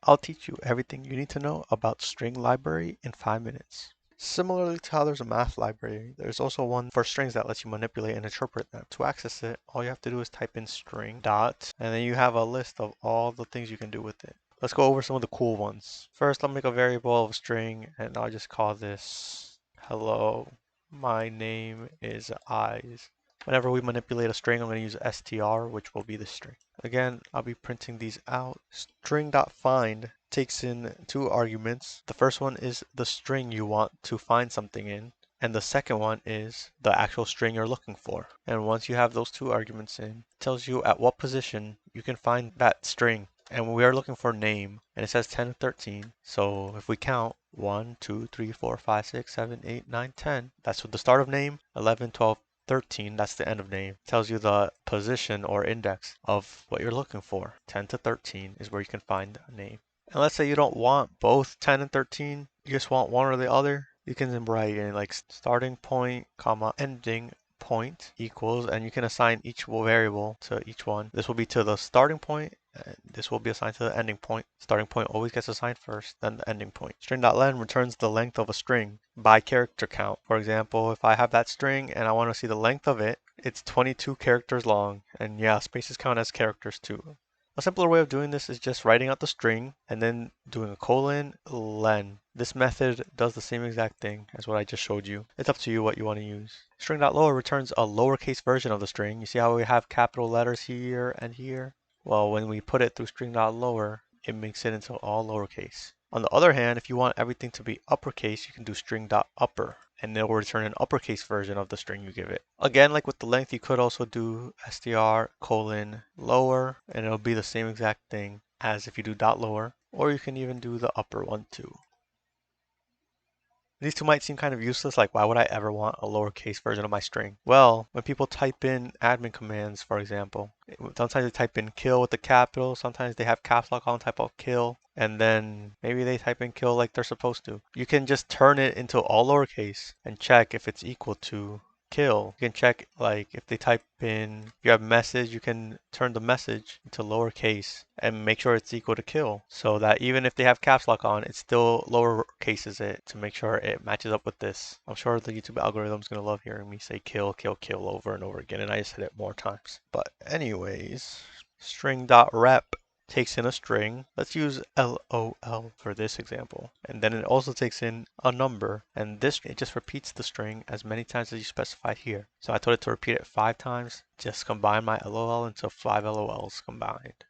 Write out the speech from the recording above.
I'll teach you everything you need to know about string library in 5 minutes. Similarly to how there's a math library, there's also one for strings that lets you manipulate and interpret them. To access it, all you have to do is type in string dot, and then you have a list of all the things you can do with it. Let's go over some of the cool ones. First, I'll make a variable of a string, and I'll just call this hello. My name is eyes. Whenever we manipulate a string, I'm going to use str, which will be the string. Again, I'll be printing these out. String.find takes in 2 arguments. The first one is the string you want to find something in, and the second one is the actual string you're looking for. And once you have those 2 arguments in, it tells you at what position you can find that string. And we are looking for name, and it says 10 and 13. So if we count 1, 2, 3, 4, 5, 6, 7, 8, 9, 10, that's the start of name. 11, 12, 13, that's the end of name. It tells you the position or index of what you're looking for. 10 to 13 is where you can find a name. And let's say you don't want both 10 and 13, you just want one or the other. You can write in like starting point, comma, ending point equals, and you can assign each variable to each one. This will be to the starting point, and this will be assigned to the ending point. Starting point always gets assigned first, then the ending point. String.len returns the length of a string by character count. For example, if I have that string and I want to see the length of it, it's 22 characters long, and yeah, spaces count as characters too. A simpler way of doing this is just writing out the string and then doing a colon len. This method does the same exact thing as what I just showed you. It's up to you what you want to use. String.lower returns a lowercase version of the string. You see how we have capital letters here and here? Well, when we put it through string.lower, it makes it into all lowercase. On the other hand, if you want everything to be uppercase, you can do string.upper, and it will return an uppercase version of the string you give it. Again, like with the length, you could also do str colon lower, and it'll be the same exact thing as if you do dot lower, or you can even do the upper one too. These 2 might seem kind of useless, like why would I ever want a lowercase version of my string? Well, when people type in admin commands, for example, sometimes they type in kill with the capital, sometimes they have caps lock on, type of kill, and then maybe they type in kill like they're supposed to. You can just turn it into all lowercase and check if it's equal to kill. You can check like if they type in, if you have message, you can turn the message into lowercase and make sure it's equal to kill, so that even if they have caps lock on, it still lower cases it to make sure it matches up with this. I'm sure the YouTube algorithm is going to love hearing me say kill, kill, kill over and over again, and I just said it more times. But anyways, string.rep takes in a string. Let's use LOL for this example. And then it also takes in a number. And this, it just repeats the string as many times as you specified here. So I told it to repeat it 5 times. Just combine my LOL into 5 LOLs combined.